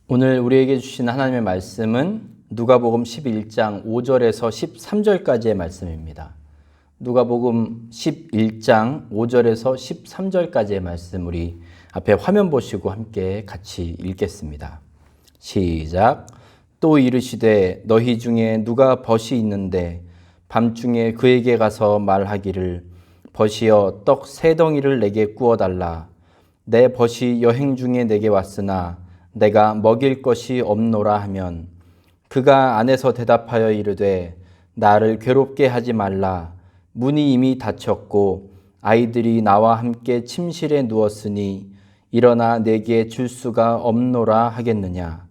오늘 우리에게 주신 하나님의 말씀은 누가복음 11장 5절에서 13절까지의 말씀입니다. 누가복음 11장 5절에서 13절까지의 말씀 우리 앞에 화면 보시고 함께 같이 읽겠습니다. 시작. 또 이르시되 너희 중에 누가 벗이 있는데 밤중에 그에게 가서 말하기를 벗이여 떡 세 덩이를 내게 구워달라. 내 벗이 여행 중에 내게 왔으나 내가 먹일 것이 없노라 하면 그가 안에서 대답하여 이르되 나를 괴롭게 하지 말라. 문이 이미 닫혔고 아이들이 나와 함께 침실에 누웠으니 일어나 내게 줄 수가 없노라 하겠느냐.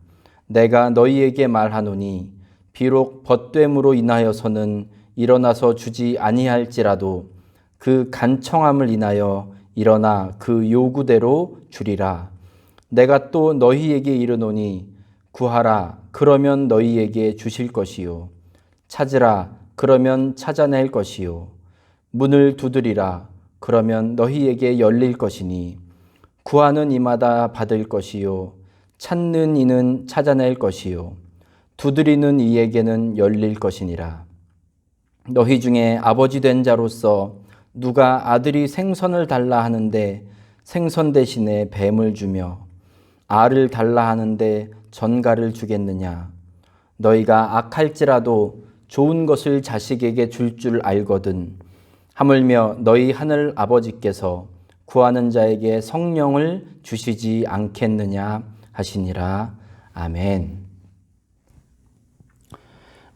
내가 너희에게 말하노니 비록 벗됨으로 인하여서는 일어나서 주지 아니할지라도 그 간청함을 인하여 일어나 그 요구대로 주리라. 내가 또 너희에게 이르노니 구하라 그러면 너희에게 주실 것이요 찾으라 그러면 찾아낼 것이요 문을 두드리라 그러면 너희에게 열릴 것이니 구하는 이마다 받을 것이요 찾는 이는 찾아낼 것이요 두드리는 이에게는 열릴 것이니라. 너희 중에 아버지 된 자로서 누가 아들이 생선을 달라 하는데 생선 대신에 뱀을 주며 알을 달라 하는데 전갈을 주겠느냐. 너희가 악할지라도 좋은 것을 자식에게 줄 줄 알거든. 하물며 너희 하늘 아버지께서 구하는 자에게 성령을 주시지 않겠느냐 하시니라. 아멘.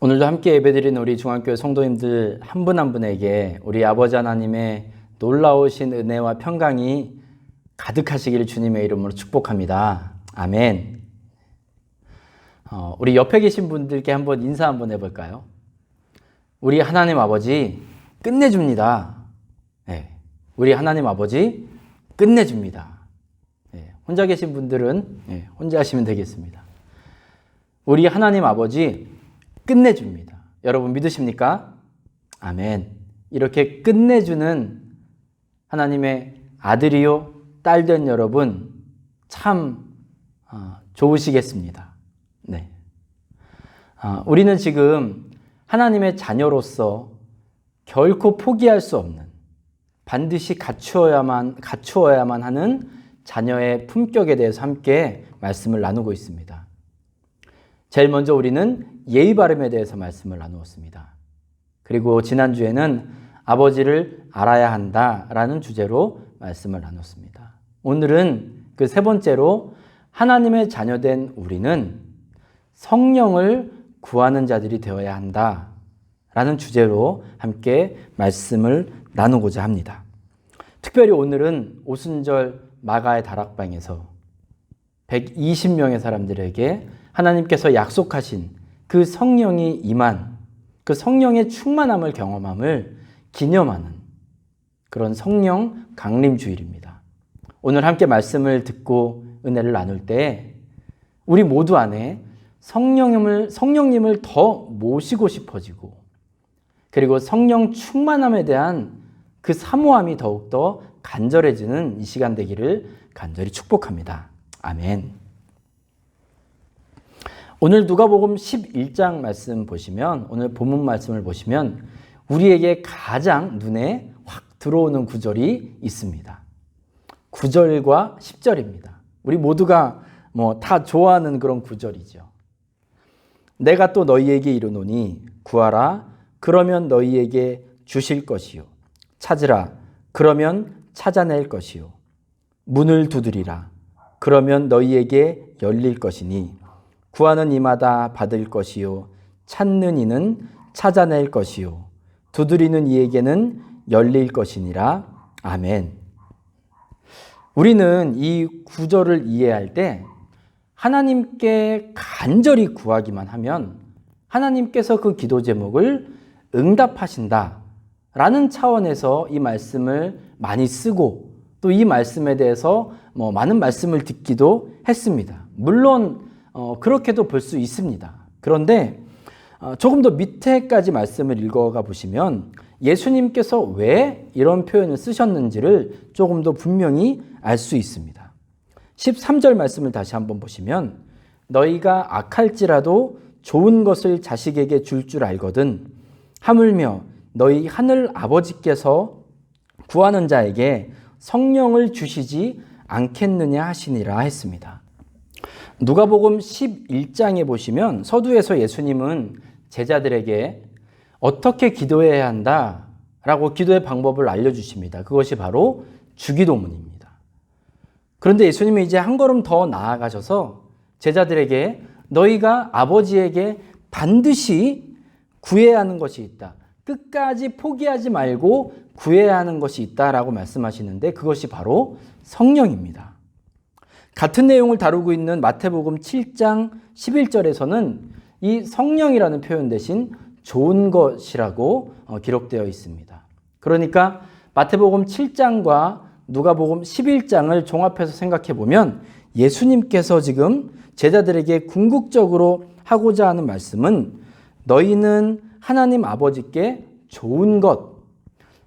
오늘도 함께 예배드린 우리 중앙교회 성도님들 한 분 한 분에게 우리 아버지 하나님의 놀라우신 은혜와 평강이 가득하시기를 주님의 이름으로 축복합니다. 아멘. 우리 옆에 계신 분들께 한번 인사 한번 해볼까요? 우리 하나님 아버지 끝내줍니다. 네. 우리 하나님 아버지 끝내줍니다. 네. 혼자 계신 분들은 혼자 하시면 되겠습니다. 우리 하나님 아버지 끝내줍니다. 여러분 믿으십니까? 아멘. 이렇게 끝내주는 하나님의 아들이요 딸 된 여러분 참 좋으시겠습니다. 네. 우리는 지금 하나님의 자녀로서 결코 포기할 수 없는 반드시 갖추어야만 하는 자녀의 품격에 대해서 함께 말씀을 나누고 있습니다. 제일 먼저 우리는 예의 바름에 대해서 말씀을 나누었습니다. 그리고 지난주에는 아버지를 알아야 한다라는 주제로 말씀을 나눴습니다. 오늘은 그 세 번째로 하나님의 자녀된 우리는 성령을 구하는 자들이 되어야 한다라는 주제로 함께 말씀을 나누고자 합니다. 특별히 오늘은 오순절 마가의 다락방에서 120명의 사람들에게 하나님께서 약속하신 그 성령이 임한 그 성령의 충만함을 경험함을 기념하는 그런 성령 강림주일입니다. 오늘 함께 말씀을 듣고 은혜를 나눌 때 우리 모두 안에 성령님을 더 모시고 싶어지고 그리고 성령 충만함에 대한 그 사모함이 더욱더 간절해지는 이 시간 되기를 간절히 축복합니다. 아멘. 오늘 누가복음 11장 말씀 보시면 오늘 본문 말씀을 보시면 우리에게 가장 눈에 확 들어오는 구절이 있습니다. 9절과 10절입니다. 우리 모두가 다 좋아하는 그런 구절이죠. 내가 또 너희에게 이르노니 구하라 그러면 너희에게 주실 것이요 찾으라 그러면 찾아낼 것이요 문을 두드리라 그러면 너희에게 열릴 것이니 구하는 이마다 받을 것이요 찾는 이는 찾아낼 것이요 두드리는 이에게는 열릴 것이니라. 아멘. 우리는 이 구절을 이해할 때 하나님께 간절히 구하기만 하면 하나님께서 그 기도 제목을 응답하신다라는 차원에서 이 말씀을 많이 쓰고 또 이 말씀에 대해서 많은 말씀을 듣기도 했습니다. 물론 그렇게도 볼 수 있습니다. 그런데 조금 더 밑에까지 말씀을 읽어가 보시면 예수님께서 왜 이런 표현을 쓰셨는지를 조금 더 분명히 알 수 있습니다. 13절 말씀을 다시 한번 보시면 너희가 악할지라도 좋은 것을 자식에게 줄 줄 알거든 하물며 너희 하늘 아버지께서 구하는 자에게 성령을 주시지 않겠느냐 하시니라 했습니다. 누가복음 11장에 보시면 서두에서 예수님은 제자들에게 어떻게 기도해야 한다라고 기도의 방법을 알려주십니다. 그것이 바로 주기도문입니다. 그런데 예수님은 이제 한 걸음 더 나아가셔서 제자들에게 너희가 아버지에게 반드시 구해야 하는 것이 있다. 끝까지 포기하지 말고 구해야 하는 것이 있다라고 말씀하시는데 그것이 바로 성령입니다. 같은 내용을 다루고 있는 마태복음 7장 11절에서는 이 성령이라는 표현 대신 좋은 것이라고 기록되어 있습니다. 그러니까 마태복음 7장과 누가복음 11장을 종합해서 생각해 보면 예수님께서 지금 제자들에게 궁극적으로 하고자 하는 말씀은 너희는 하나님 아버지께 좋은 것,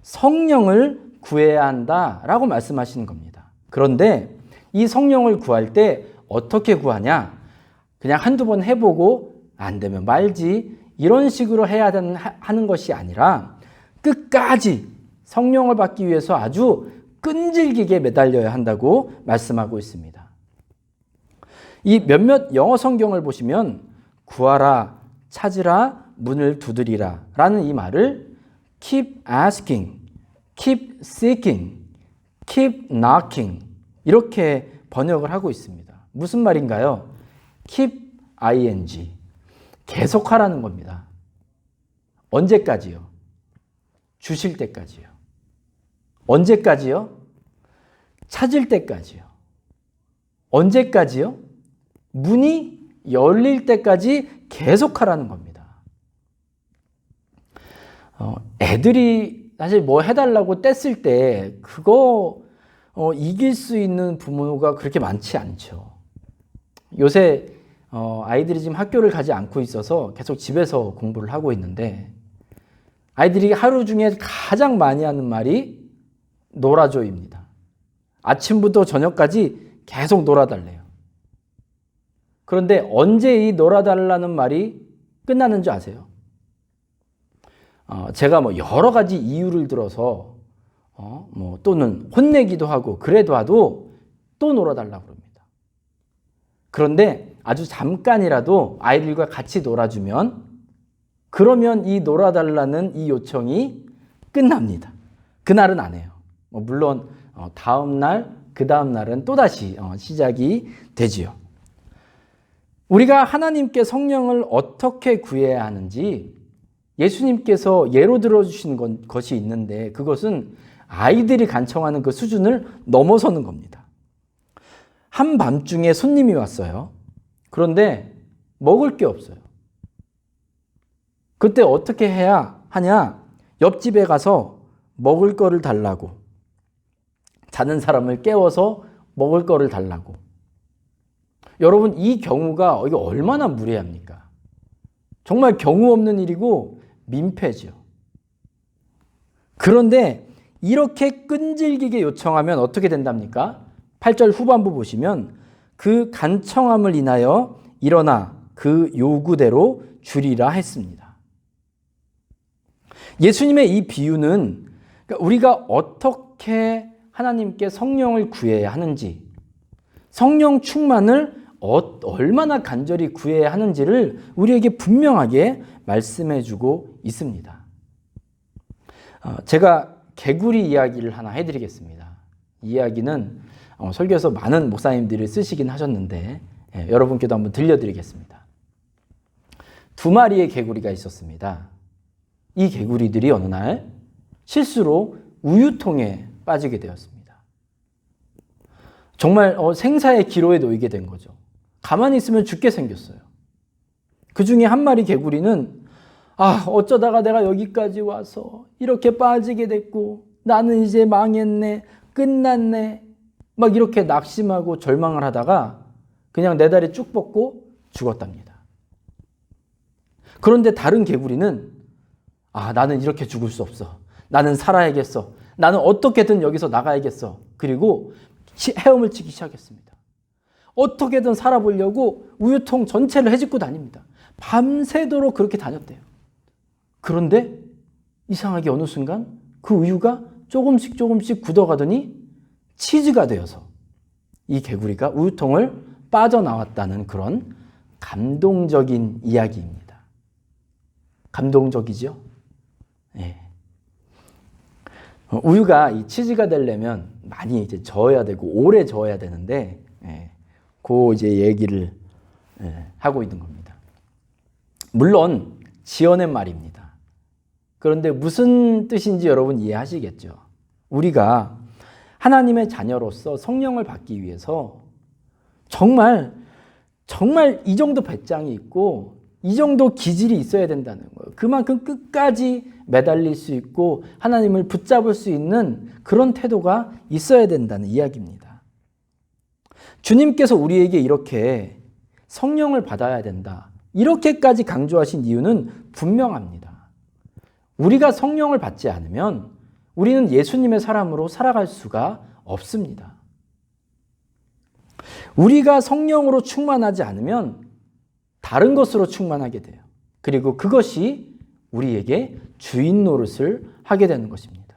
성령을 구해야 한다라고 말씀하시는 겁니다. 그런데 이 성령을 구할 때 어떻게 구하냐? 그냥 한두 번 해보고 안 되면 말지 이런 식으로 하는 것이 아니라 끝까지 성령을 받기 위해서 아주 끈질기게 매달려야 한다고 말씀하고 있습니다. 이 몇몇 영어 성경을 보시면 구하라, 찾으라, 문을 두드리라 라는 이 말을 keep asking, keep seeking, keep knocking 이렇게 번역을 하고 있습니다. 무슨 말인가요? keep ing, 계속하라는 겁니다. 언제까지요? 주실 때까지요. 언제까지요? 찾을 때까지요. 언제까지요? 문이 열릴 때까지 계속하라는 겁니다. 애들이 사실 뭐 해달라고 뗐을 때 그거 이길 수 있는 부모가 그렇게 많지 않죠. 요새 아이들이 지금 학교를 가지 않고 있어서 계속 집에서 공부를 하고 있는데 아이들이 하루 중에 가장 많이 하는 말이 놀아줘입니다. 아침부터 저녁까지 계속 놀아달래요. 그런데 언제 이 놀아달라는 말이 끝나는 줄 아세요? 제가 뭐 여러 가지 이유를 들어서 또는 혼내기도 하고 그래도 하도 또 놀아달라고 그럽니다. 그런데 아주 잠깐이라도 아이들과 같이 놀아주면 그러면 이 놀아달라는 이 요청이 끝납니다. 그날은 안 해요. 물론 다음 날, 그 다음 날은 또다시 시작이 되지요. 우리가 하나님께 성령을 어떻게 구해야 하는지 예수님께서 예로 들어주신 것이 있는데 그것은 아이들이 간청하는 그 수준을 넘어서는 겁니다. 한밤중에 손님이 왔어요. 그런데 먹을 게 없어요. 그때 어떻게 해야 하냐? 옆집에 가서 먹을 거를 달라고. 자는 사람을 깨워서 먹을 거를 달라고. 여러분, 이 경우가 이게 얼마나 무례합니까? 정말 경우 없는 일이고 민폐죠. 그런데 이렇게 끈질기게 요청하면 어떻게 된답니까? 8절 후반부 보시면 그 간청함을 인하여 일어나 그 요구대로 주리라 했습니다. 예수님의 이 비유는 우리가 어떻게 하나님께 성령을 구해야 하는지, 성령 충만을 얼마나 간절히 구해야 하는지를 우리에게 분명하게 말씀해주고 있습니다. 제가 개구리 이야기를 하나 해드리겠습니다. 이 이야기는 설교에서 많은 목사님들이 쓰시긴 하셨는데 여러분께도 한번 들려드리겠습니다. 2마리의 개구리가 있었습니다. 이 개구리들이 어느 날 실수로 우유통에 빠지게 되었습니다. 정말 생사의 기로에 놓이게 된 거죠. 가만히 있으면 죽게 생겼어요. 그 중에 한 마리 개구리는 어쩌다가 내가 여기까지 와서 이렇게 빠지게 됐고 나는 이제 망했네, 끝났네 막 이렇게 낙심하고 절망을 하다가 그냥 내 다리 쭉 뻗고 죽었답니다. 그런데 다른 개구리는 나는 이렇게 죽을 수 없어. 나는 살아야겠어. 나는 어떻게든 여기서 나가야겠어. 그리고 헤엄을 치기 시작했습니다. 어떻게든 살아보려고 우유통 전체를 헤집고 다닙니다. 밤새도록 그렇게 다녔대요. 그런데 이상하게 어느 순간 그 우유가 조금씩 굳어가더니 치즈가 되어서 이 개구리가 우유통을 빠져나왔다는 그런 감동적인 이야기입니다. 감동적이죠? 네. 우유가 이 치즈가 되려면 많이 이제 저어야 되고 오래 저어야 되는데, 그 이제 얘기를 하고 있는 겁니다. 물론 지어낸 말입니다. 그런데 무슨 뜻인지 여러분 이해하시겠죠? 우리가 하나님의 자녀로서 성령을 받기 위해서 정말 이 정도 배짱이 있고 이 정도 기질이 있어야 된다는 거예요. 그만큼 끝까지 매달릴 수 있고 하나님을 붙잡을 수 있는 그런 태도가 있어야 된다는 이야기입니다. 주님께서 우리에게 이렇게 성령을 받아야 된다, 이렇게까지 강조하신 이유는 분명합니다. 우리가 성령을 받지 않으면 우리는 예수님의 사람으로 살아갈 수가 없습니다. 우리가 성령으로 충만하지 않으면 다른 것으로 충만하게 돼요. 그리고 그것이 우리에게 주인 노릇을 하게 되는 것입니다.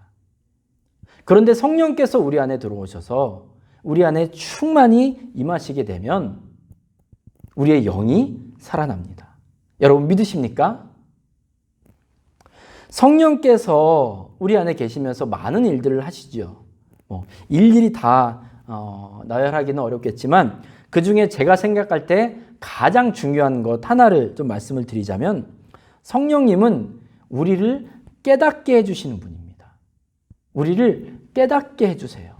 그런데 성령께서 우리 안에 들어오셔서 우리 안에 충만히 임하시게 되면 우리의 영이 살아납니다. 여러분 믿으십니까? 성령께서 우리 안에 계시면서 많은 일들을 하시죠. 일일이 다 나열하기는 어렵겠지만 그 중에 제가 생각할 때 가장 중요한 것 하나를 좀 말씀을 드리자면 성령님은 우리를 깨닫게 해주시는 분입니다. 우리를 깨닫게 해주세요.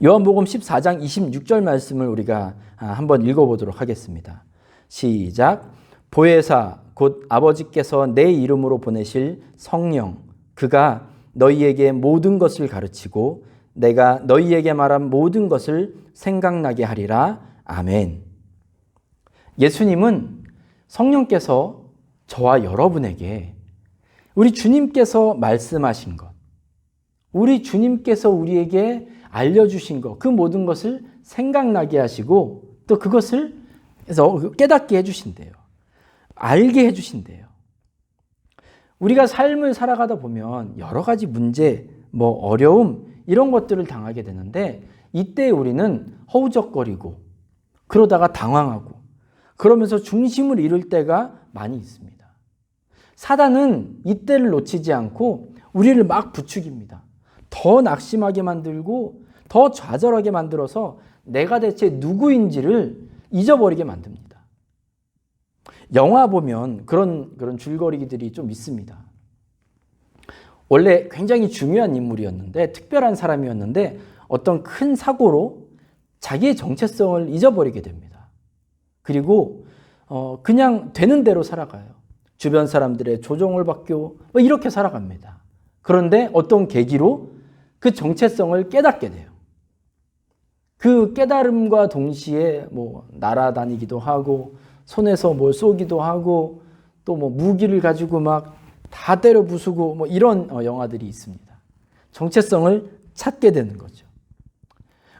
요한복음 14장 26절 말씀을 우리가 한번 읽어보도록 하겠습니다. 시작. 보혜사 곧 아버지께서 내 이름으로 보내실 성령, 그가 너희에게 모든 것을 가르치고 내가 너희에게 말한 모든 것을 생각나게 하리라. 아멘. 예수님은 성령께서 저와 여러분에게 우리 주님께서 말씀하신 것, 우리 주님께서 우리에게 알려주신 것, 그 모든 것을 생각나게 하시고 또 그것을 깨닫게 해주신대요. 알게 해주신대요. 우리가 삶을 살아가다 보면 여러 가지 문제, 어려움 이런 것들을 당하게 되는데 이때 우리는 허우적거리고 그러다가 당황하고 그러면서 중심을 잃을 때가 많이 있습니다. 사단은 이때를 놓치지 않고 우리를 막 부추깁니다. 더 낙심하게 만들고 더 좌절하게 만들어서 내가 대체 누구인지를 잊어버리게 만듭니다. 영화 보면 그런 줄거리들이 좀 있습니다. 원래 굉장히 중요한 인물이었는데 특별한 사람이었는데 어떤 큰 사고로 자기의 정체성을 잊어버리게 됩니다. 그리고 그냥 되는 대로 살아가요. 주변 사람들의 조종을 받고 이렇게 살아갑니다. 그런데 어떤 계기로 그 정체성을 깨닫게 돼요. 그 깨달음과 동시에 날아다니기도 하고 손에서 뭘 쏘기도 하고 또 무기를 가지고 막 다 때려 부수고 이런 영화들이 있습니다. 정체성을 찾게 되는 거죠.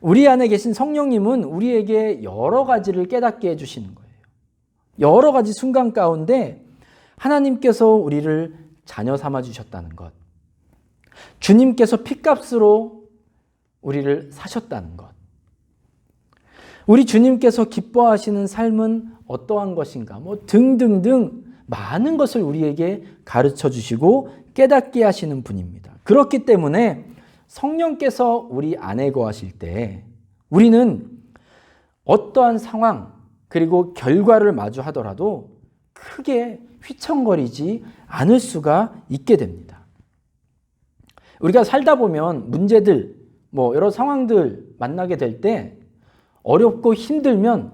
우리 안에 계신 성령님은 우리에게 여러 가지를 깨닫게 해주시는 거예요. 여러 가지 순간 가운데 하나님께서 우리를 자녀 삼아 주셨다는 것, 주님께서 핏값으로 우리를 사셨다는 것, 우리 주님께서 기뻐하시는 삶은 어떠한 것인가 등등등 많은 것을 우리에게 가르쳐 주시고 깨닫게 하시는 분입니다. 그렇기 때문에 성령께서 우리 안에 거하실 때 우리는 어떠한 상황 그리고 결과를 마주하더라도 크게 휘청거리지 않을 수가 있게 됩니다. 우리가 살다 보면 문제들, 여러 상황들 만나게 될 때 어렵고 힘들면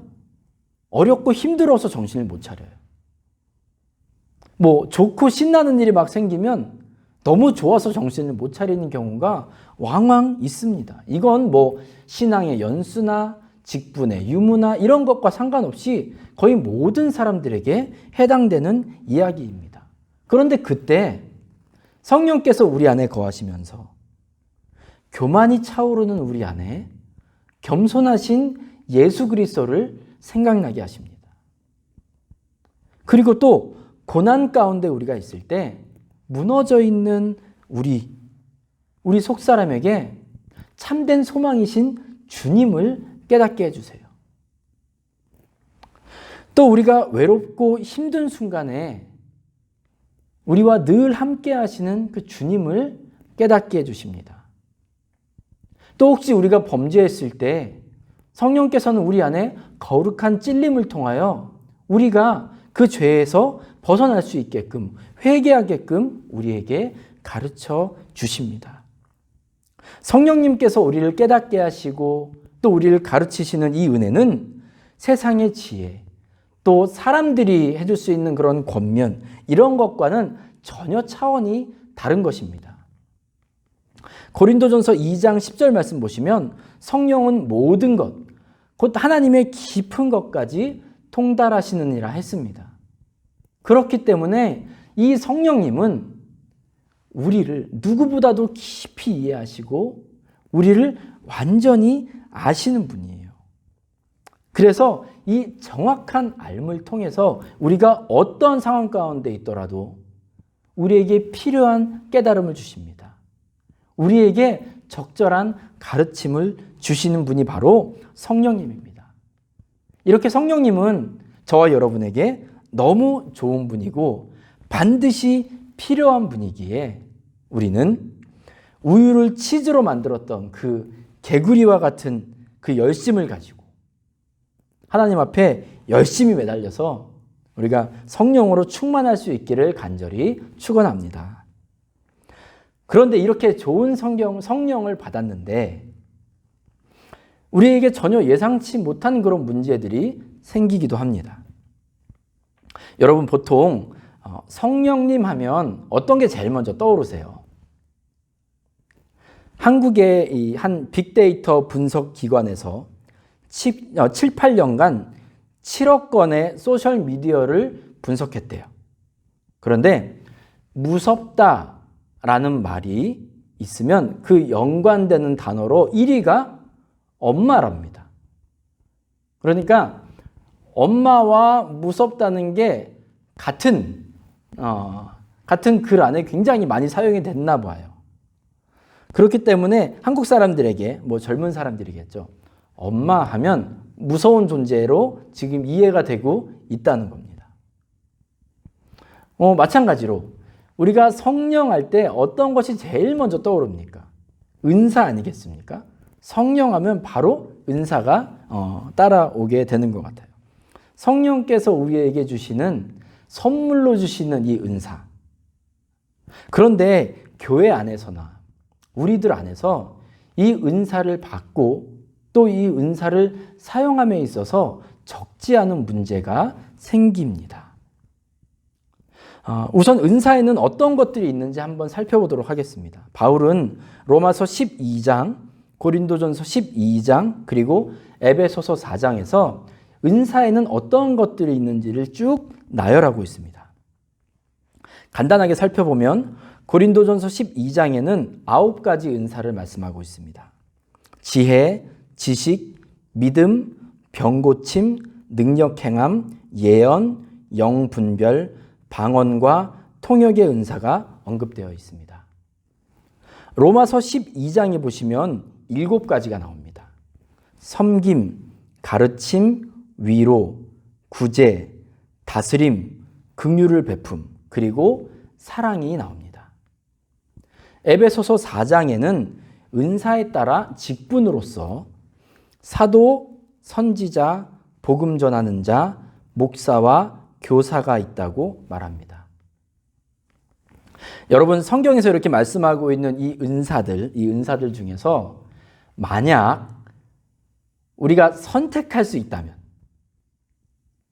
어렵고 힘들어서 정신을 못 차려요. 좋고 신나는 일이 막 생기면 너무 좋아서 정신을 못 차리는 경우가 왕왕 있습니다. 이건 신앙의 연수나 직분의 유무나 이런 것과 상관없이 거의 모든 사람들에게 해당되는 이야기입니다. 그런데 그때 성령께서 우리 안에 거하시면서 교만이 차오르는 우리 안에 겸손하신 예수 그리스도를 생각나게 하십니다. 그리고 또 고난 가운데 우리가 있을 때 무너져 있는 우리 속사람에게 참된 소망이신 주님을 깨닫게 해주세요. 또 우리가 외롭고 힘든 순간에 우리와 늘 함께 하시는 그 주님을 깨닫게 해주십니다. 또 혹시 우리가 범죄했을 때 성령께서는 우리 안에 거룩한 찔림을 통하여 우리가 그 죄에서 벗어날 수 있게끔, 회개하게끔 우리에게 가르쳐 주십니다. 성령님께서 우리를 깨닫게 하시고 또 우리를 가르치시는 이 은혜는 세상의 지혜, 또 사람들이 해줄 수 있는 그런 권면, 이런 것과는 전혀 차원이 다른 것입니다. 고린도전서 2장 10절 말씀 보시면 성령은 모든 것, 곧 하나님의 깊은 것까지 통달하시느니라 했습니다. 그렇기 때문에 이 성령님은 우리를 누구보다도 깊이 이해하시고 우리를 완전히 아시는 분이에요. 그래서 이 정확한 알을 통해서 우리가 어떤 상황 가운데 있더라도 우리에게 필요한 깨달음을 주십니다. 우리에게 적절한 가르침을 주시는 분이 바로 성령님입니다. 이렇게 성령님은 저와 여러분에게 너무 좋은 분이고 반드시 필요한 분이기에 우리는 우유를 치즈로 만들었던 그 개구리와 같은 그 열심을 가지고 하나님 앞에 열심히 매달려서 우리가 성령으로 충만할 수 있기를 간절히 축원합니다. 그런데 이렇게 좋은 성령을 받았는데 우리에게 전혀 예상치 못한 그런 문제들이 생기기도 합니다. 여러분 보통 성령님 하면 어떤 게 제일 먼저 떠오르세요? 한국의 이 한 빅데이터 분석 기관에서 7, 8년간 7억 건의 소셜미디어를 분석했대요. 그런데 무섭다라는 말이 있으면 그 연관되는 단어로 1위가 엄마랍니다. 그러니까 엄마와 무섭다는 게 같은 글 안에 굉장히 많이 사용이 됐나 봐요. 그렇기 때문에 한국 사람들에게, 젊은 사람들이겠죠. 엄마 하면 무서운 존재로 지금 이해가 되고 있다는 겁니다. 마찬가지로 우리가 성령 할 때 어떤 것이 제일 먼저 떠오릅니까? 은사 아니겠습니까? 성령 하면 바로 은사가 따라오게 되는 것 같아요. 성령께서 우리에게 주시는, 선물로 주시는 이 은사. 그런데 교회 안에서나 우리들 안에서 이 은사를 받고 또 이 은사를 사용함에 있어서 적지 않은 문제가 생깁니다. 우선 은사에는 어떤 것들이 있는지 한번 살펴보도록 하겠습니다. 바울은 로마서 12장, 고린도전서 12장, 그리고 에베소서 4장에서 은사에는 어떤 것들이 있는지를 쭉 나열하고 있습니다. 간단하게 살펴보면 고린도전서 12장에는 9가지 은사를 말씀하고 있습니다. 지혜, 지식, 믿음, 병고침, 능력행함, 예언, 영분별, 방언과 통역의 은사가 언급되어 있습니다. 로마서 12장에 보시면 7가지가 나옵니다. 섬김, 가르침, 위로, 구제, 다스림, 긍휼을 베품, 그리고 사랑이 나옵니다. 에베소서 4장에는 은사에 따라 직분으로서 사도, 선지자, 복음 전하는 자, 목사와 교사가 있다고 말합니다. 여러분, 성경에서 이렇게 말씀하고 있는 이 은사들 중에서 만약 우리가 선택할 수 있다면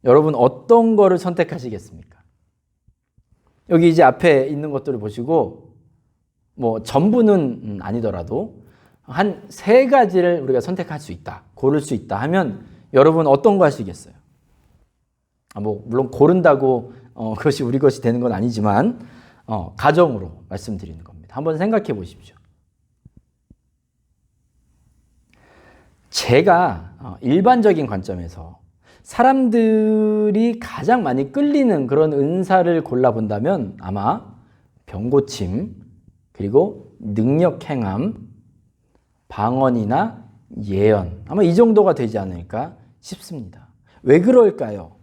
여러분 어떤 거를 선택하시겠습니까? 여기 이제 앞에 있는 것들을 보시고 전부는 아니더라도 한 3가지를 우리가 선택할 수 있다, 고를 수 있다 하면 여러분 어떤 거 하시겠어요? 물론 고른다고 그것이 우리 것이 되는 건 아니지만 가정으로 말씀드리는 겁니다. 한번 생각해 보십시오. 제가 일반적인 관점에서 사람들이 가장 많이 끌리는 그런 은사를 골라본다면 아마 병고침, 그리고 능력행함, 방언이나 예언, 아마 이 정도가 되지 않을까 싶습니다. 왜 그럴까요?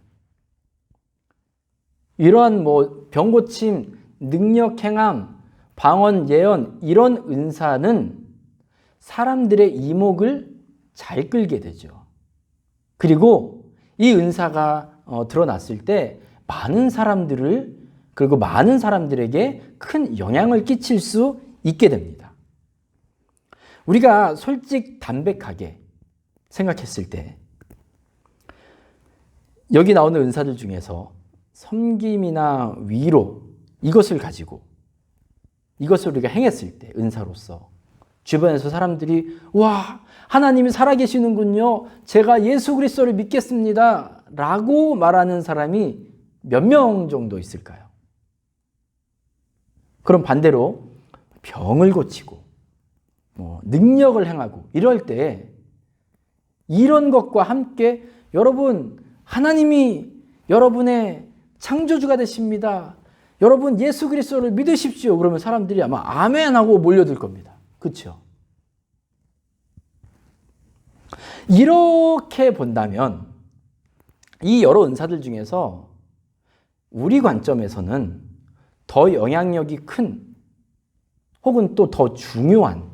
이러한 병고침, 능력행함, 방언, 예언 이런 은사는 사람들의 이목을 잘 끌게 되죠. 그리고 이 은사가 드러났을 때 많은 사람들에게 큰 영향을 끼칠 수 있게 됩니다. 우리가 담백하게 생각했을 때 여기 나오는 은사들 중에서 섬김이나 위로 이것을 우리가 행했을 때 은사로서 주변에서 사람들이 와, 하나님이 살아계시는군요. 제가 예수 그리스도를 믿겠습니다. 라고 말하는 사람이 몇 명 정도 있을까요? 그럼 반대로 병을 고치고 능력을 행하고 이럴 때 이런 것과 함께 여러분 하나님이 여러분의 창조주가 되십니다. 여러분 예수 그리스도를 믿으십시오. 그러면 사람들이 아마 아멘 하고 몰려들 겁니다. 그렇죠? 이렇게 본다면 이 여러 은사들 중에서 우리 관점에서는 더 영향력이 큰 혹은 또 더 중요한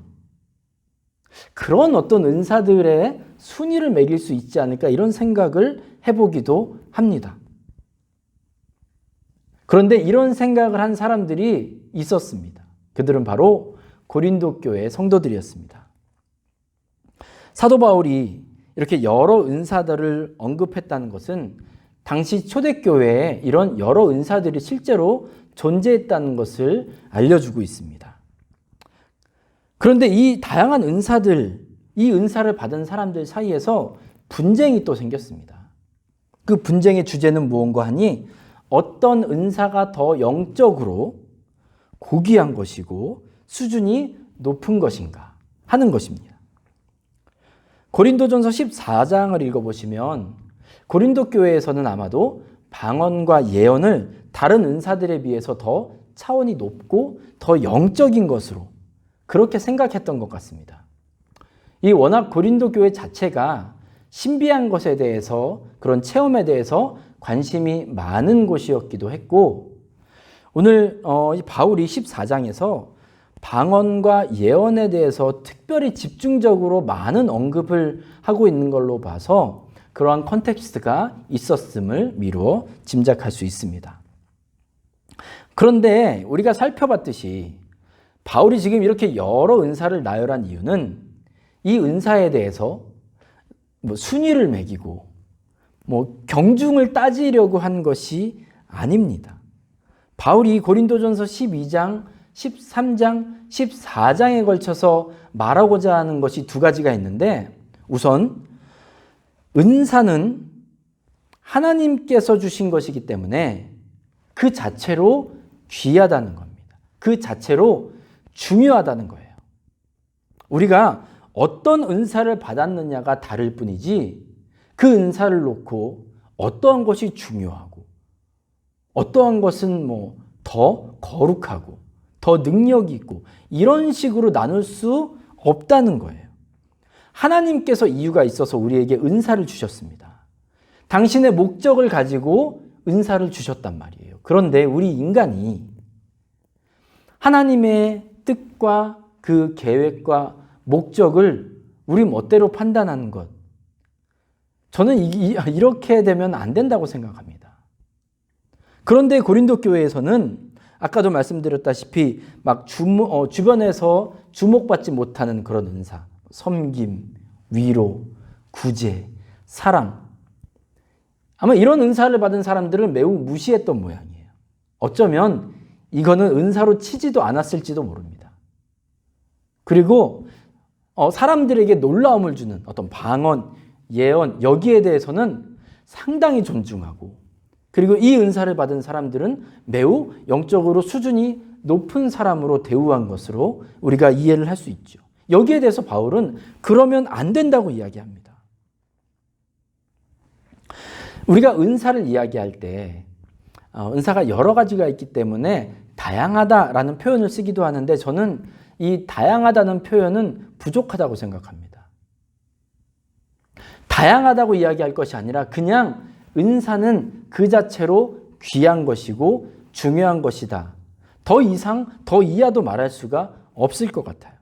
그런 어떤 은사들의 순위를 매길 수 있지 않을까 이런 생각을 해보기도 합니다. 그런데 이런 생각을 한 사람들이 있었습니다. 그들은 바로 고린도 교회의 성도들이었습니다. 사도 바울이 이렇게 여러 은사들을 언급했다는 것은 당시 초대교회에 이런 여러 은사들이 실제로 존재했다는 것을 알려주고 있습니다. 그런데 이 다양한 이 은사를 받은 사람들 사이에서 분쟁이 또 생겼습니다. 그 분쟁의 주제는 무언가 하니 어떤 은사가 더 영적으로 고귀한 것이고 수준이 높은 것인가 하는 것입니다. 고린도전서 14장을 읽어보시면 고린도 교회에서는 아마도 방언과 예언을 다른 은사들에 비해서 더 차원이 높고 더 영적인 것으로 그렇게 생각했던 것 같습니다. 이 워낙 고린도 교회 자체가 신비한 것에 대해서 그런 체험에 대해서 관심이 많은 곳이었기도 했고 오늘 바울이 14장에서 방언과 예언에 대해서 특별히 집중적으로 많은 언급을 하고 있는 걸로 봐서 그러한 컨텍스트가 있었음을 미루어 짐작할 수 있습니다. 그런데 우리가 살펴봤듯이 바울이 지금 이렇게 여러 은사를 나열한 이유는 이 은사에 대해서 순위를 매기고 경중을 따지려고 한 것이 아닙니다. 바울이 고린도전서 12장, 13장, 14장에 걸쳐서 말하고자 하는 것이 두 가지가 있는데 우선 은사는 하나님께서 주신 것이기 때문에 그 자체로 귀하다는 겁니다. 그 자체로 중요하다는 거예요. 우리가 어떤 은사를 받았느냐가 다를 뿐이지 그 은사를 놓고 어떠한 것이 중요하고 어떠한 것은 더 거룩하고 더 능력이 있고 이런 식으로 나눌 수 없다는 거예요. 하나님께서 이유가 있어서 우리에게 은사를 주셨습니다. 당신의 목적을 가지고 은사를 주셨단 말이에요. 그런데 우리 인간이 하나님의 뜻과 그 계획과 목적을 우리 멋대로 판단하는 것, 저는 이렇게 되면 안 된다고 생각합니다. 그런데 고린도 교회에서는 아까도 말씀드렸다시피 주변에서 주목받지 못하는 그런 은사, 섬김, 위로, 구제, 사랑, 아마 이런 은사를 받은 사람들은 매우 무시했던 모양이에요. 어쩌면 이거는 은사로 치지도 않았을지도 모릅니다. 그리고 사람들에게 놀라움을 주는 어떤 방언, 예언 여기에 대해서는 상당히 존중하고 그리고 이 은사를 받은 사람들은 매우 영적으로 수준이 높은 사람으로 대우한 것으로 우리가 이해를 할 수 있죠. 여기에 대해서 바울은 그러면 안 된다고 이야기합니다. 우리가 은사를 이야기할 때 은사가 여러 가지가 있기 때문에 다양하다라는 표현을 쓰기도 하는데 저는 이 다양하다는 표현은 부족하다고 생각합니다. 다양하다고 이야기할 것이 아니라 그냥 은사는 그 자체로 귀한 것이고 중요한 것이다. 더 이상, 더 이하도 말할 수가 없을 것 같아요.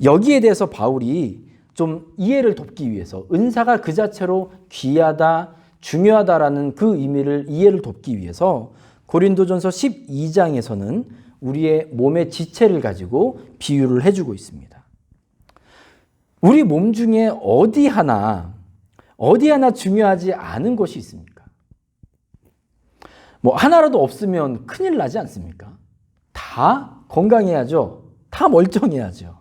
여기에 대해서 바울이 좀 이해를 돕기 위해서 은사가 그 자체로 귀하다, 중요하다라는 그 의미를 이해를 돕기 위해서 고린도전서 12장에서는 우리의 몸의 지체를 가지고 비유를 해주고 있습니다. 우리 몸 중에 어디 하나 중요하지 않은 것이 있습니까? 뭐 하나라도 없으면 큰일 나지 않습니까? 다 건강해야죠. 다 멀쩡해야죠.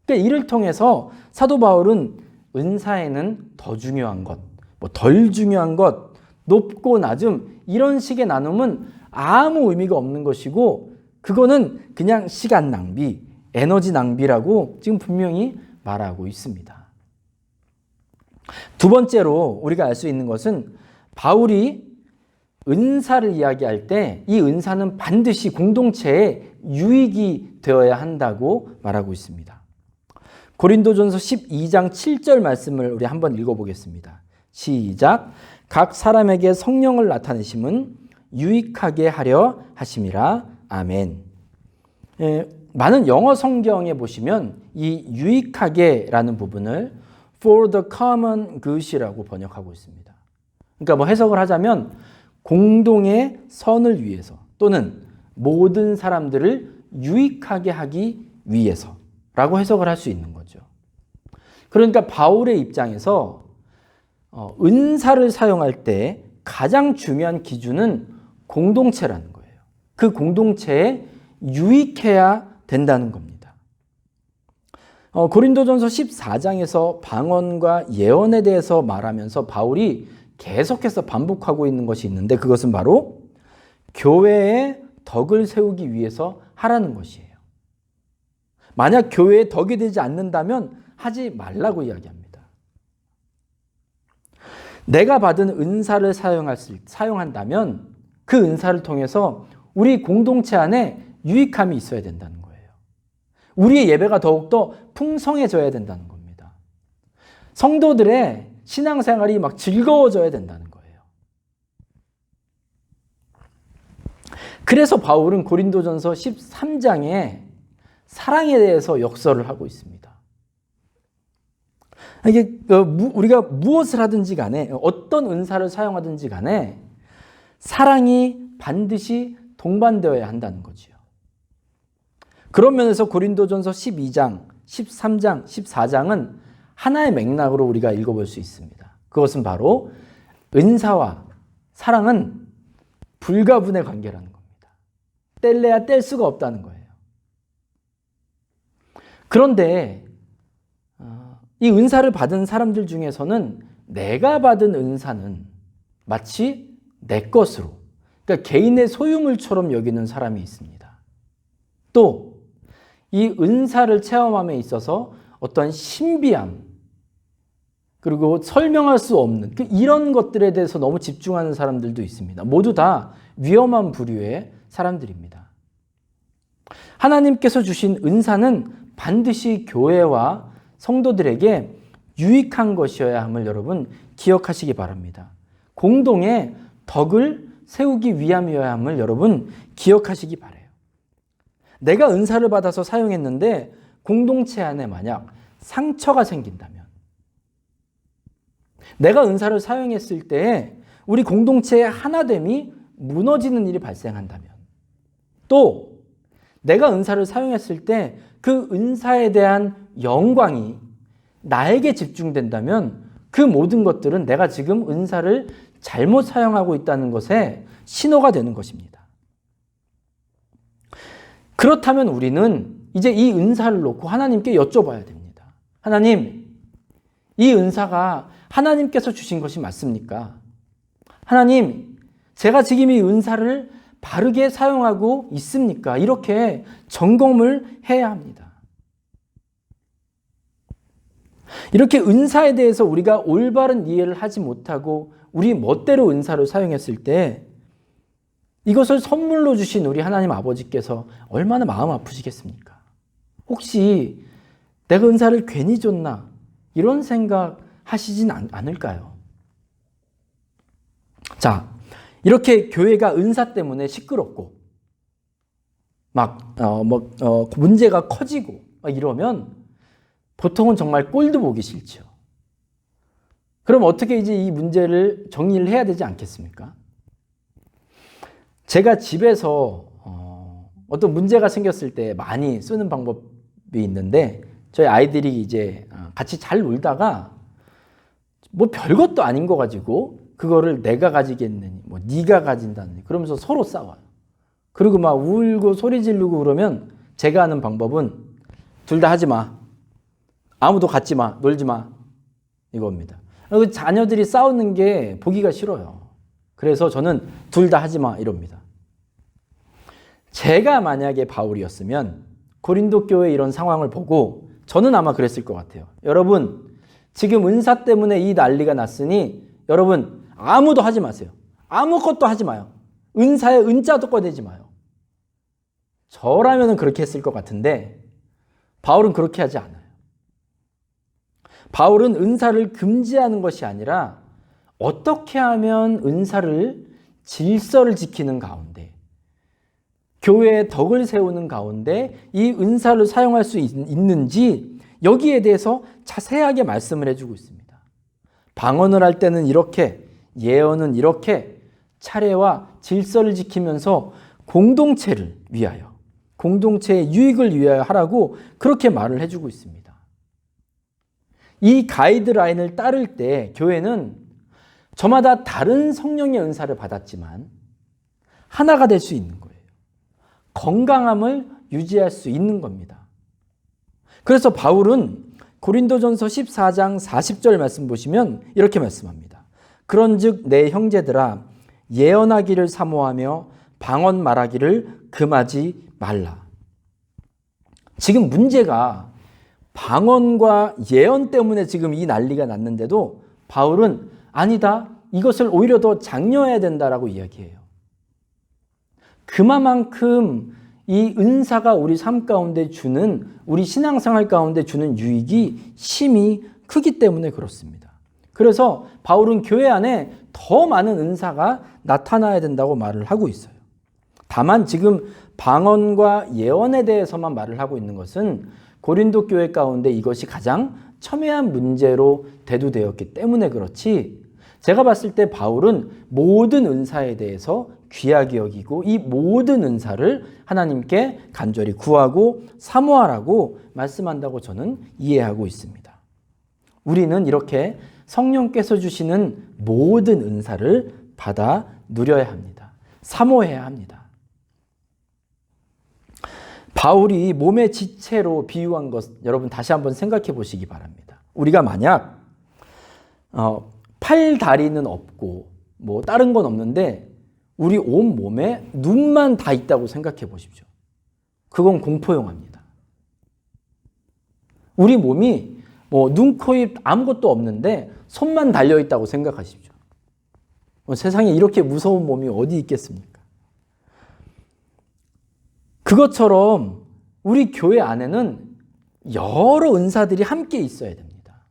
그러니까 이를 통해서 사도 바울은 은사에는 더 중요한 것, 뭐 덜 중요한 것, 높고 낮음 이런 식의 나눔은 아무 의미가 없는 것이고 그거는 그냥 시간 낭비, 에너지 낭비라고 지금 분명히 말하고 있습니다. 두 번째로 우리가 알 수 있는 것은 바울이 은사를 이야기할 때 이 은사는 반드시 공동체의 유익이 되어야 한다고 말하고 있습니다. 고린도전서 12장 7절 말씀을 우리 한번 읽어보겠습니다. 시작. 각 사람에게 성령을 나타내심은 유익하게 하려 하심이라. 아멘. 많은 영어 성경에 보시면 이 유익하게라는 부분을 for the common good이라고 번역하고 있습니다. 그러니까 뭐 해석을 하자면 공동의 선을 위해서 또는 모든 사람들을 유익하게 하기 위해서라고 해석을 할 수 있는 거죠. 그러니까 바울의 입장에서 은사를 사용할 때 가장 중요한 기준은 공동체라는 거예요. 그 공동체에 유익해야 된다는 겁니다. 고린도전서 14장에서 방언과 예언에 대해서 말하면서 바울이 계속해서 반복하고 있는 것이 있는데 그것은 바로 교회의 덕을 세우기 위해서 하라는 것이에요. 만약 교회에 덕이 되지 않는다면 하지 말라고 이야기합니다. 내가 받은 은사를 사용한다면 그 은사를 통해서 우리 공동체 안에 유익함이 있어야 된다는 거예요. 우리의 예배가 더욱더 풍성해져야 된다는 겁니다. 성도들의 신앙생활이 막 즐거워져야 된다는 거예요. 그래서 바울은 고린도전서 13장에 사랑에 대해서 역설을 하고 있습니다. 이게 우리가 무엇을 하든지 간에 어떤 은사를 사용하든지 간에 사랑이 반드시 동반되어야 한다는 거지요. 그런 면에서 고린도전서 12장, 13장, 14장은 하나의 맥락으로 우리가 읽어볼 수 있습니다. 그것은 바로 은사와 사랑은 불가분의 관계라는 겁니다. 뗄래야 뗄 수가 없다는 거예요. 그런데 이 은사를 받은 사람들 중에서는 내가 받은 은사는 마치 내 것으로, 그러니까 개인의 소유물처럼 여기는 사람이 있습니다. 또 이 은사를 체험함에 있어서 어떤 신비함, 그리고 설명할 수 없는 이런 것들에 대해서 너무 집중하는 사람들도 있습니다. 모두 다 위험한 부류의 사람들입니다. 하나님께서 주신 은사는 반드시 교회와 성도들에게 유익한 것이어야 함을 여러분 기억하시기 바랍니다. 공동의 덕을 세우기 위함이어야 함을 여러분 기억하시기 바라요. 내가 은사를 받아서 사용했는데 공동체 안에 만약 상처가 생긴다면, 내가 은사를 사용했을 때 우리 공동체의 하나됨이 무너지는 일이 발생한다면, 또 내가 은사를 사용했을 때 그 은사에 대한 영광이 나에게 집중된다면 그 모든 것들은 내가 지금 은사를 잘못 사용하고 있다는 것에 신호가 되는 것입니다. 그렇다면 우리는 이제 이 은사를 놓고 하나님께 여쭤봐야 됩니다. 하나님, 이 은사가 하나님께서 주신 것이 맞습니까? 하나님, 제가 지금 이 은사를 바르게 사용하고 있습니까? 이렇게 점검을 해야 합니다. 이렇게 은사에 대해서 우리가 올바른 이해를 하지 못하고 우리 멋대로 은사를 사용했을 때 이것을 선물로 주신 우리 하나님 아버지께서 얼마나 마음 아프시겠습니까? 혹시 내가 은사를 괜히 줬나? 이런 생각 하시진 않을까요? 자, 이렇게 교회가 은사 때문에 시끄럽고 문제가 커지고 이러면 보통은 정말 꼴도 보기 싫죠. 그럼 어떻게 이제 이 문제를 정리를 해야 되지 않겠습니까? 제가 집에서 어떤 문제가 생겼을 때 많이 쓰는 방법이 있는데 저희 아이들이 이제 같이 잘 놀다가 뭐 별것도 아닌 거 가지고 그거를 내가 가지겠느니 뭐 네가 가진다느니 그러면서 서로 싸워요. 그리고 막 울고 소리 지르고 그러면 제가 하는 방법은 둘 다 하지 마. 아무도 갖지 마. 놀지 마. 이겁니다. 자녀들이 싸우는 게 보기가 싫어요. 그래서 저는 둘 다 하지 마 이럽니다. 제가 만약에 바울이었으면 고린도 교회 이런 상황을 보고 저는 아마 그랬을 것 같아요. 여러분, 지금 은사 때문에 이 난리가 났으니 여러분 아무도 하지 마세요. 아무것도 하지 마요. 은사에 은자도 꺼내지 마요. 저라면 그렇게 했을 것 같은데 바울은 그렇게 하지 않아요. 바울은 은사를 금지하는 것이 아니라 어떻게 하면 은사를 질서를 지키는 가운데 교회의 덕을 세우는 가운데 이 은사를 사용할 수 있는지 여기에 대해서 자세하게 말씀을 해주고 있습니다. 방언을 할 때는 이렇게, 예언은 이렇게 차례와 질서를 지키면서 공동체를 위하여, 공동체의 유익을 위하여 하라고 그렇게 말을 해주고 있습니다. 이 가이드라인을 따를 때 교회는 저마다 다른 성령의 은사를 받았지만 하나가 될 수 있는 거예요. 건강함을 유지할 수 있는 겁니다. 그래서 바울은 고린도전서 14장 40절 말씀 보시면 이렇게 말씀합니다. 그런즉 내 형제들아 예언하기를 사모하며 방언 말하기를 금하지 말라. 지금 문제가 방언과 예언 때문에 지금 이 난리가 났는데도 바울은 아니다. 이것을 오히려 더 장려해야 된다라고 이야기해요. 그만큼 이 은사가 우리 삶 가운데 주는, 우리 신앙생활 가운데 주는 유익이 심히 크기 때문에 그렇습니다. 그래서 바울은 교회 안에 더 많은 은사가 나타나야 된다고 말을 하고 있어요. 다만 지금 방언과 예언에 대해서만 말을 하고 있는 것은 고린도 교회 가운데 이것이 가장 첨예한 문제로 대두되었기 때문에 그렇지, 제가 봤을 때 바울은 모든 은사에 대해서 귀하게 여기고 이 모든 은사를 하나님께 간절히 구하고 사모하라고 말씀한다고 저는 이해하고 있습니다. 우리는 이렇게 성령께서 주시는 모든 은사를 받아 누려야 합니다. 사모해야 합니다. 바울이 몸의 지체로 비유한 것 여러분 다시 한번 생각해 보시기 바랍니다. 우리가 만약 팔, 다리는 없고 뭐 다른 건 없는데 우리 온 몸에 눈만 다 있다고 생각해 보십시오. 그건 공포영화입니다. 우리 몸이 뭐 눈, 코, 입 아무것도 없는데 손만 달려있다고 생각하십시오. 세상에 이렇게 무서운 몸이 어디 있겠습니까? 그것처럼 우리 교회 안에는 여러 은사들이 함께 있어야 됩니다.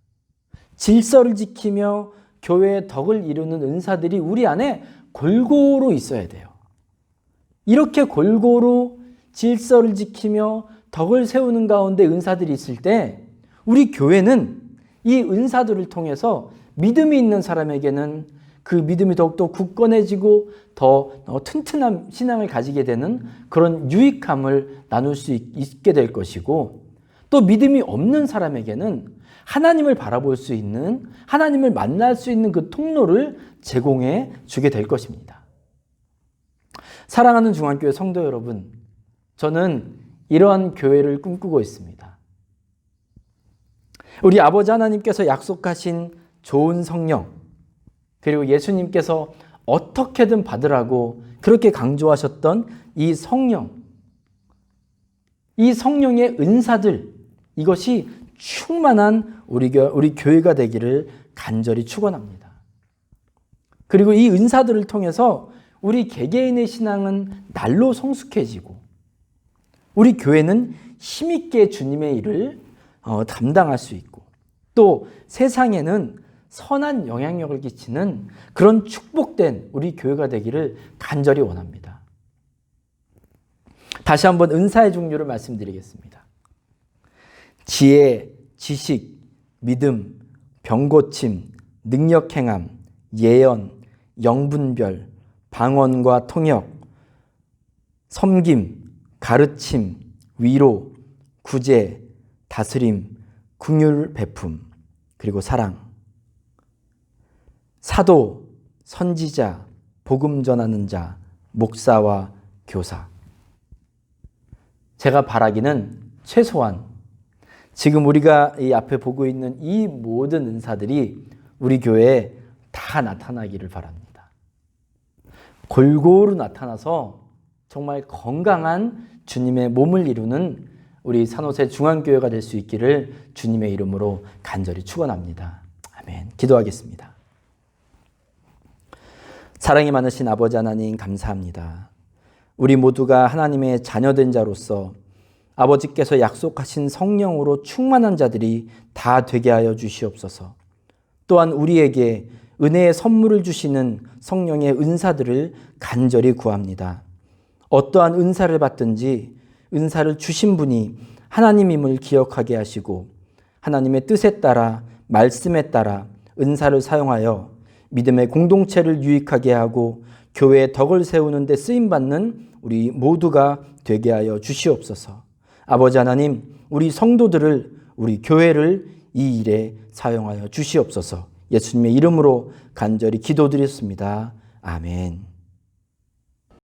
질서를 지키며 교회의 덕을 이루는 은사들이 우리 안에 골고루 있어야 돼요. 이렇게 골고루 질서를 지키며 덕을 세우는 가운데 은사들이 있을 때 우리 교회는 이 은사들을 통해서 믿음이 있는 사람에게는 그 믿음이 더욱더 굳건해지고 더 튼튼한 신앙을 가지게 되는 그런 유익함을 나눌 수 있게 될 것이고, 또 믿음이 없는 사람에게는 하나님을 바라볼 수 있는, 하나님을 만날 수 있는 그 통로를 제공해 주게 될 것입니다. 사랑하는 중앙교회 성도 여러분, 저는 이러한 교회를 꿈꾸고 있습니다. 우리 아버지 하나님께서 약속하신 좋은 성령, 그리고 예수님께서 어떻게든 받으라고 그렇게 강조하셨던 이 성령, 이 성령의 은사들, 이것이 충만한 우리 교회가 되기를 간절히 축원합니다. 그리고 이 은사들을 통해서 우리 개개인의 신앙은 날로 성숙해지고 우리 교회는 힘있게 주님의 일을 담당할 수 있고 또 세상에는 선한 영향력을 끼치는 그런 축복된 우리 교회가 되기를 간절히 원합니다. 다시 한번 은사의 종류를 말씀드리겠습니다. 지혜, 지식, 믿음, 병고침, 능력행함, 예언, 영분별, 방언과 통역, 섬김, 가르침, 위로, 구제, 다스림, 긍휼 베품, 그리고 사랑. 사도, 선지자, 복음 전하는 자, 목사와 교사. 제가 바라기는 최소한 지금 우리가 이 앞에 보고 있는 이 모든 은사들이 우리 교회에 다 나타나기를 바랍니다. 골고루 나타나서 정말 건강한 주님의 몸을 이루는 우리 산호세 중앙교회가 될 수 있기를 주님의 이름으로 간절히 축원합니다. 아멘. 기도하겠습니다. 사랑이 많으신 아버지 하나님 감사합니다. 우리 모두가 하나님의 자녀된 자로서 아버지께서 약속하신 성령으로 충만한 자들이 다 되게 하여 주시옵소서. 또한 우리에게 은혜의 선물을 주시는 성령의 은사들을 간절히 구합니다. 어떠한 은사를 받든지 은사를 주신 분이 하나님임을 기억하게 하시고 하나님의 뜻에 따라 말씀에 따라 은사를 사용하여 믿음의 공동체를 유익하게 하고 교회의 덕을 세우는 데 쓰임받는 우리 모두가 되게 하여 주시옵소서. 아버지 하나님, 우리 성도들을, 우리 교회를 이 일에 사용하여 주시옵소서. 예수님의 이름으로 간절히 기도드렸습니다. 아멘.